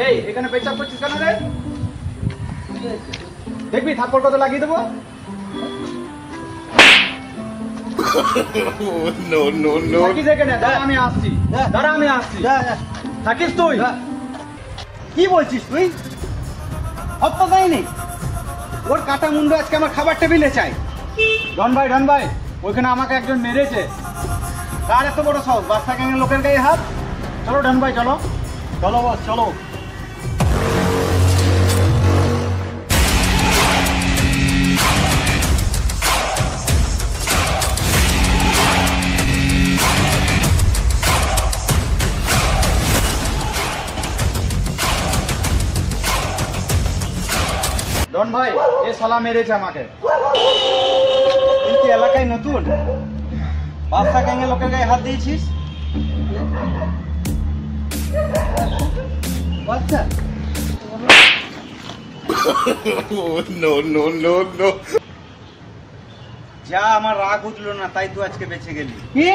এই এখানে পেশাব করছিস কেন রে? দেখবি থাপ্পড় কত লাগিয়ে দেবো। থাকিস এখানে, দাঁড়া আমি আসছি, দাঁড়া আমি আসছি। থাকিস তুই? কি বলছিস তুই? হত্যা দেয়নি, ওর কাটা মুন্ডু আজকে আমার খাবার টেবিলে চাই। ডন ভাই ওইখানে আমাকে একজন মেরেছে। কার এত বড় সাহস, বাচ্চা গ্যাংয়ের লোকের গায়ে হাত? চলো ডন ভাই চলো। চলো বস চলো। ডন ভাই এ শালা মেরেছে আমাকে। তুই কি এলাকায় নতুন? বাচ্চা গ্যাংয়ের লোকের গায়ে হাত দিয়েছিস? বাচ্চা যা, আমার রাগ উঠলো না, তাই তুই আজকে বেঁচে গেলি। কি?